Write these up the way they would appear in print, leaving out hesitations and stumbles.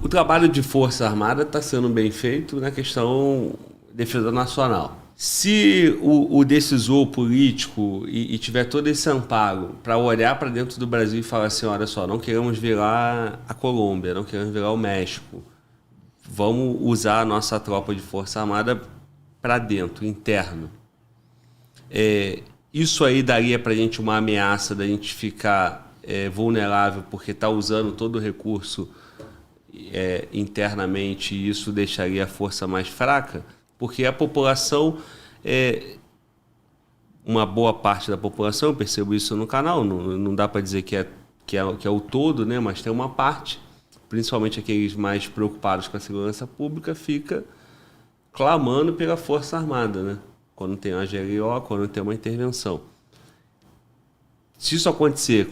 O trabalho de Força Armada está sendo bem feito na questão defesa nacional. Se o decisor político e tiver todo esse amparo para olhar para dentro do Brasil e falar assim, olha só, não queremos virar a Colômbia, não queremos virar o México, vamos usar a nossa tropa de Força Armada para dentro, interno. Isso aí daria para a gente uma ameaça da gente ficar vulnerável porque está usando todo o recurso internamente, e isso deixaria a força mais fraca? Porque a população, uma boa parte da população, eu percebo isso no canal, não dá para dizer que é o todo, né? Mas tem uma parte, principalmente aqueles mais preocupados com a segurança pública, fica clamando pela Força Armada, né? Quando tem uma GLO, quando tem uma intervenção. Se isso acontecer,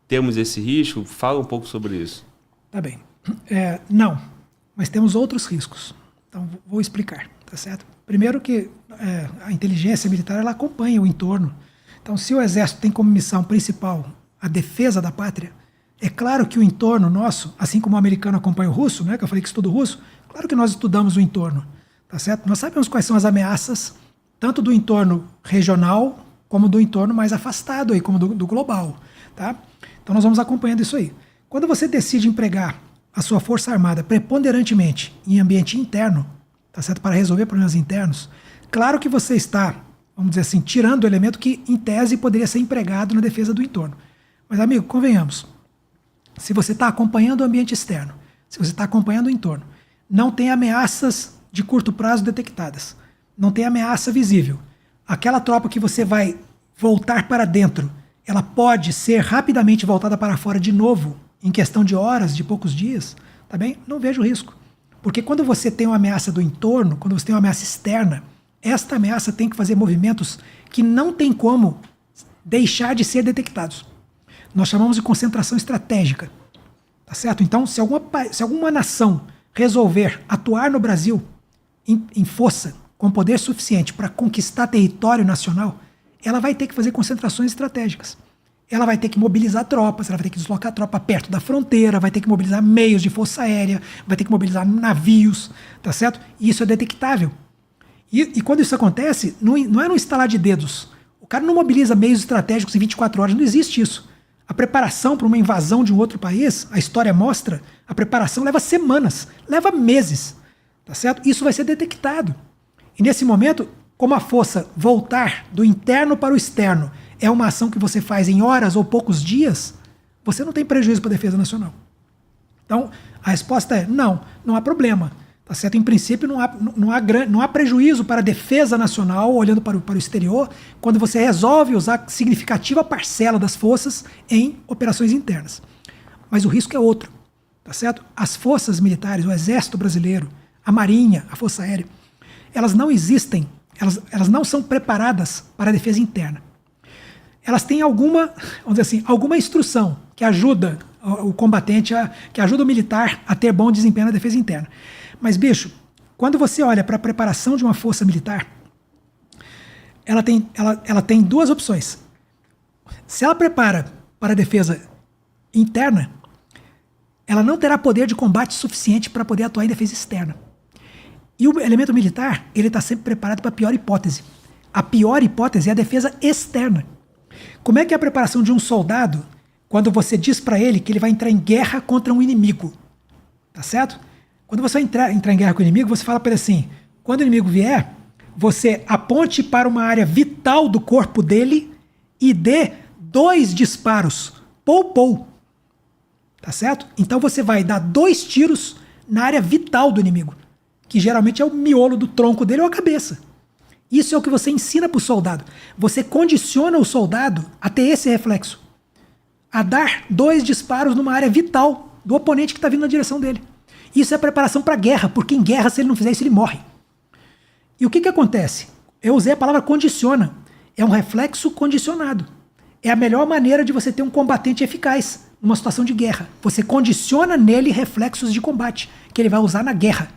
temos esse risco? Fala um pouco sobre isso. Tá bem. Não, mas temos outros riscos. Então, vou explicar, tá certo? Primeiro que a inteligência militar, ela acompanha o entorno. Então, se o Exército tem como missão principal a defesa da pátria, é claro que o entorno nosso, assim como o americano acompanha o russo, né, que eu falei que estudo russo, claro que nós estudamos o entorno, tá certo? Nós sabemos quais são as ameaças, tanto do entorno regional, como do entorno mais afastado, aí, como do global, tá? Então, nós vamos acompanhando isso aí. Quando você decide empregar a sua força armada preponderantemente em ambiente interno, tá certo? Para resolver problemas internos, claro que você está, vamos dizer assim, tirando o elemento que, em tese, poderia ser empregado na defesa do entorno. Mas, amigo, convenhamos, se você está acompanhando o ambiente externo, se você está acompanhando o entorno, não tem ameaças de curto prazo detectadas, não tem ameaça visível, aquela tropa que você vai voltar para dentro, ela pode ser rapidamente voltada para fora de novo, em questão de horas, de poucos dias, tá bem? Não vejo risco. Porque quando você tem uma ameaça do entorno, quando você tem uma ameaça externa, esta ameaça tem que fazer movimentos que não tem como deixar de ser detectados. Nós chamamos de concentração estratégica, tá certo? Então, se alguma nação resolver atuar no Brasil em força, com poder suficiente para conquistar território nacional, ela vai ter que fazer concentrações estratégicas. Ela vai ter que mobilizar tropas, ela vai ter que deslocar a tropa perto da fronteira, vai ter que mobilizar meios de força aérea, vai ter que mobilizar navios, tá certo? E isso é detectável. E quando isso acontece, não é no estalar de dedos. O cara não mobiliza meios estratégicos em 24 horas, não existe isso. A preparação para uma invasão de um outro país, a história mostra, a preparação leva semanas, leva meses, tá certo? Isso vai ser detectado. E nesse momento, como a força voltar do interno para o externo é uma ação que você faz em horas ou poucos dias, você não tem prejuízo para a defesa nacional. Então, a resposta é não há problema. Tá certo? Em princípio, não há prejuízo para a defesa nacional, olhando para o exterior, quando você resolve usar significativa parcela das forças em operações internas. Mas o risco é outro. Tá certo? As forças militares, o Exército Brasileiro, a Marinha, a Força Aérea, elas não existem, elas não são preparadas para a defesa interna. Elas têm alguma, vamos dizer assim, alguma instrução que ajuda o combatente, que ajuda o militar a ter bom desempenho na defesa interna. Mas, bicho, quando você olha para a preparação de uma força militar, ela tem duas opções. Se ela prepara para a defesa interna, ela não terá poder de combate suficiente para poder atuar em defesa externa. E o elemento militar, ele está sempre preparado para a pior hipótese. A pior hipótese é a defesa externa. Como é que é a preparação de um soldado quando você diz para ele que ele vai entrar em guerra contra um inimigo? Tá certo? Quando você entrar em guerra com o inimigo, você fala para ele assim, quando o inimigo vier, você aponte para uma área vital do corpo dele e dê 2 disparos. Pou. Tá certo? Então você vai dar 2 tiros na área vital do inimigo, que geralmente é o miolo do tronco dele ou a cabeça. Isso é o que você ensina para o soldado. Você condiciona o soldado a ter esse reflexo. A dar 2 disparos numa área vital do oponente que está vindo na direção dele. Isso é preparação para a guerra, porque em guerra, se ele não fizer isso, ele morre. E o que acontece? Eu usei a palavra condiciona. É um reflexo condicionado. É a melhor maneira de você ter um combatente eficaz numa situação de guerra. Você condiciona nele reflexos de combate, que ele vai usar na guerra.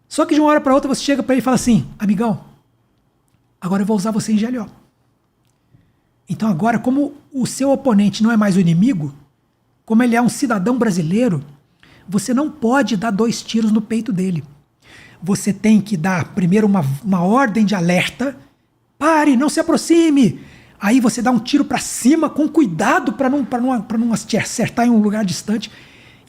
Só que de uma hora para outra você chega para ele e fala assim, amigão, agora eu vou usar você em GLO. Então agora, como o seu oponente não é mais o inimigo, como ele é um cidadão brasileiro, você não pode dar 2 tiros no peito dele. Você tem que dar primeiro uma ordem de alerta. Pare, não se aproxime. Aí você dá um tiro para cima com cuidado para não acertar em um lugar distante.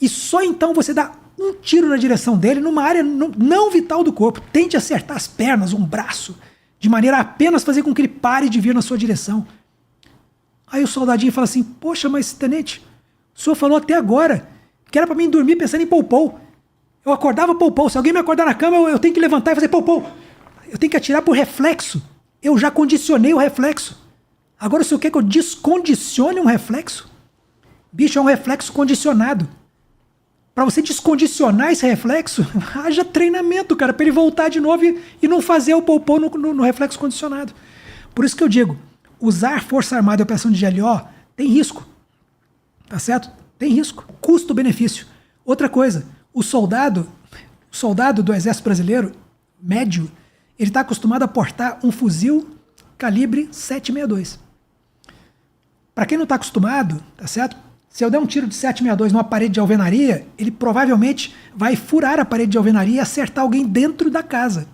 E só então você dá um tiro na direção dele numa área não vital do corpo. Tente acertar as pernas, um braço, de maneira a apenas fazer com que ele pare de vir na sua direção. Aí o soldadinho fala assim, poxa, mas tenente, o senhor falou até agora que era para mim dormir pensando em pou-pou. Eu acordava pou-pou. Se alguém me acordar na cama, eu tenho que levantar e fazer pou-pou. Eu tenho que atirar por reflexo. Eu já condicionei o reflexo. Agora o senhor quer que eu descondicione um reflexo? Bicho, é um reflexo condicionado. Para você descondicionar esse reflexo, haja treinamento, cara, para ele voltar de novo e não fazer o pou-pou no reflexo condicionado. Por isso que eu digo, usar Força Armada e Operação de GLO tem risco. Tá certo? Tem risco. Custo-benefício. Outra coisa, o soldado do Exército Brasileiro, médio, ele está acostumado a portar um fuzil calibre 7,62. Para quem não está acostumado, tá certo? Se eu der um tiro de 7,62 numa parede de alvenaria, ele provavelmente vai furar a parede de alvenaria e acertar alguém dentro da casa.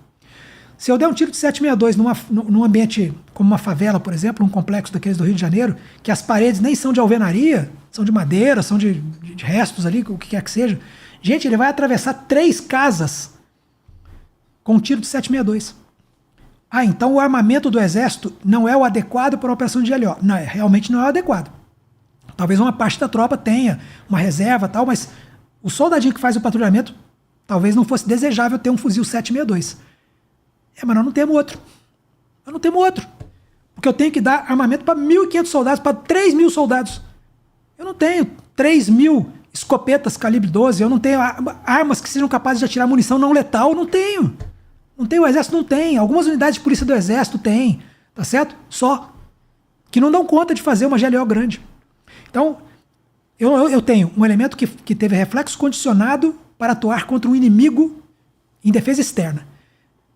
Se eu der um tiro de 7,62 num ambiente como uma favela, por exemplo, um complexo daqueles do Rio de Janeiro, que as paredes nem são de alvenaria, são de madeira, são de restos ali, o que quer que seja. Gente, ele vai atravessar 3 casas com um tiro de 7,62. Ah, então o armamento do Exército não é o adequado para a operação de GLO. Não, realmente não é o adequado. Talvez uma parte da tropa tenha uma reserva e tal, mas o soldadinho que faz o patrulhamento talvez não fosse desejável ter um fuzil 7,62. Mas nós não temos outro. Nós não temos outro. Porque eu tenho que dar armamento para 1.500 soldados, para 3.000 soldados. Eu não tenho 3.000 escopetas calibre 12, eu não tenho armas que sejam capazes de atirar munição não letal, não tenho. Não tem, o Exército não tem. Algumas unidades de polícia do Exército tem, tá certo? Só. Que não dão conta de fazer uma GLO grande. Então, eu tenho um elemento que teve reflexo condicionado para atuar contra um inimigo em defesa externa.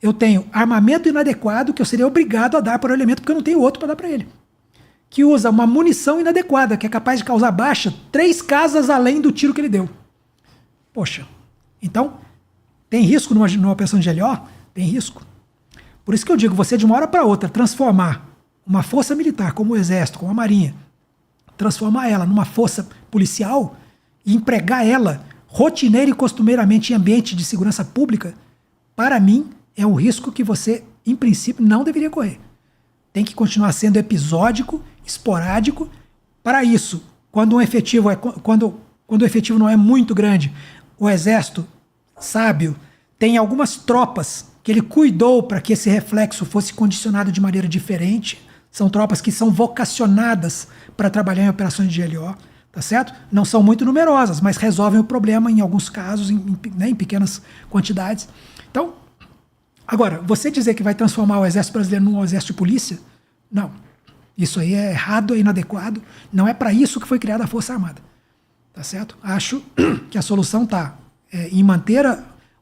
Eu tenho armamento inadequado que eu seria obrigado a dar para o elemento porque eu não tenho outro para dar para ele. Que usa uma munição inadequada, que é capaz de causar baixa 3 casas além do tiro que ele deu. Poxa, então, tem risco numa operação de GLO? Tem risco. Por isso que eu digo, você de uma hora para outra transformar uma força militar como o Exército, como a Marinha, transformar ela numa força policial e empregar ela rotineira e costumeiramente em ambiente de segurança pública, para mim, é um risco que você, em princípio, não deveria correr. Tem que continuar sendo episódico, esporádico. Para isso, quando o efetivo não é muito grande, o Exército, sábio, tem algumas tropas que ele cuidou para que esse reflexo fosse condicionado de maneira diferente. São tropas que são vocacionadas para trabalhar em operações de GLO, tá certo? Não são muito numerosas, mas resolvem o problema em alguns casos, em pequenas quantidades. Então, agora, você dizer que vai transformar o Exército Brasileiro num exército de polícia, não. Isso aí é errado, é inadequado. Não é para isso que foi criada a Força Armada. Tá certo? Acho que a solução está em manter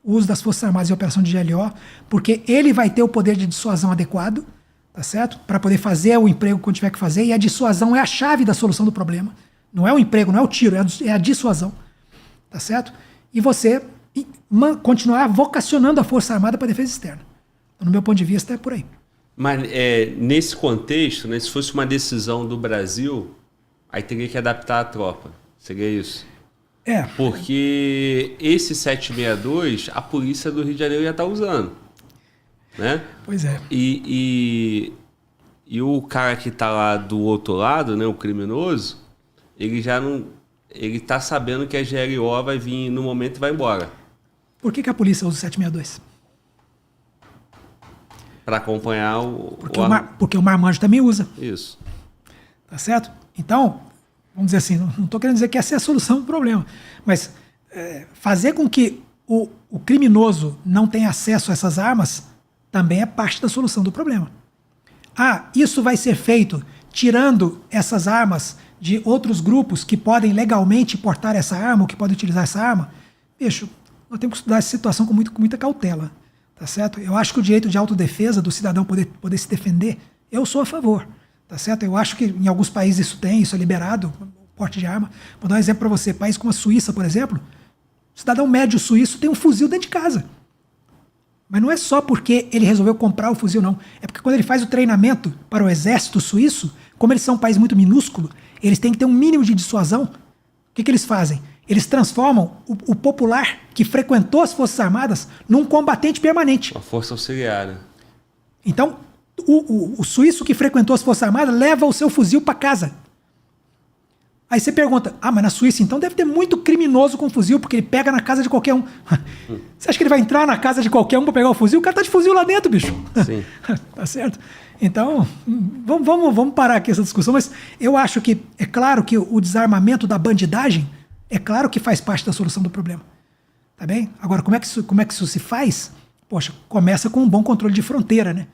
o uso das Forças Armadas em operação de GLO, porque ele vai ter o poder de dissuasão adequado, tá certo? Para poder fazer o emprego quando tiver que fazer, e a dissuasão é a chave da solução do problema. Não é o emprego, não é o tiro, é a dissuasão. Tá certo? E você continuar vocacionando a Força Armada para a defesa externa. Então, no meu ponto de vista, é por aí. Mas nesse contexto, né, se fosse uma decisão do Brasil, aí teria que adaptar a tropa. Seria isso? Porque esse 762, a polícia do Rio de Janeiro já está usando. Né? Pois é. E o cara que está lá do outro lado, né, o criminoso, ele já não... Ele está sabendo que a GLO vai vir no momento e vai embora. Por que a polícia usa o 762? Para acompanhar porque o marmanjo também usa. Isso. Tá certo? Então, vamos dizer assim, não estou querendo dizer que essa é a solução do problema, mas fazer com que o criminoso não tenha acesso a essas armas também é parte da solução do problema. Isso vai ser feito tirando essas armas de outros grupos que podem legalmente portar essa arma ou que podem utilizar essa arma. Bicho, nós temos que estudar essa situação com muita cautela. Tá certo? Eu acho que o direito de autodefesa do cidadão poder se defender, eu sou a favor. Tá certo? Eu acho que em alguns países isso é liberado, o porte de arma. Vou dar um exemplo para você. País como a Suíça, por exemplo, O cidadão médio suíço tem um fuzil dentro de casa. Mas não é só porque ele resolveu comprar o fuzil, não. É porque quando ele faz o treinamento para o exército suíço, como eles são um país muito minúsculo, eles têm que ter um mínimo de dissuasão. O que eles fazem? Eles transformam o popular que frequentou as Forças Armadas num combatente permanente. Uma força auxiliar. Então, o suíço que frequentou as Forças Armadas leva o seu fuzil para casa. Aí você pergunta, mas na Suíça então deve ter muito criminoso com fuzil, porque ele pega na casa de qualquer um. Você acha que ele vai entrar na casa de qualquer um para pegar o fuzil? O cara tá de fuzil lá dentro, bicho. Sim. Tá certo? Então, vamos parar aqui essa discussão, mas eu acho que é claro que o desarmamento da bandidagem é claro que faz parte da solução do problema. Tá bem? Agora, como é que isso se faz? Poxa, começa com um bom controle de fronteira, né?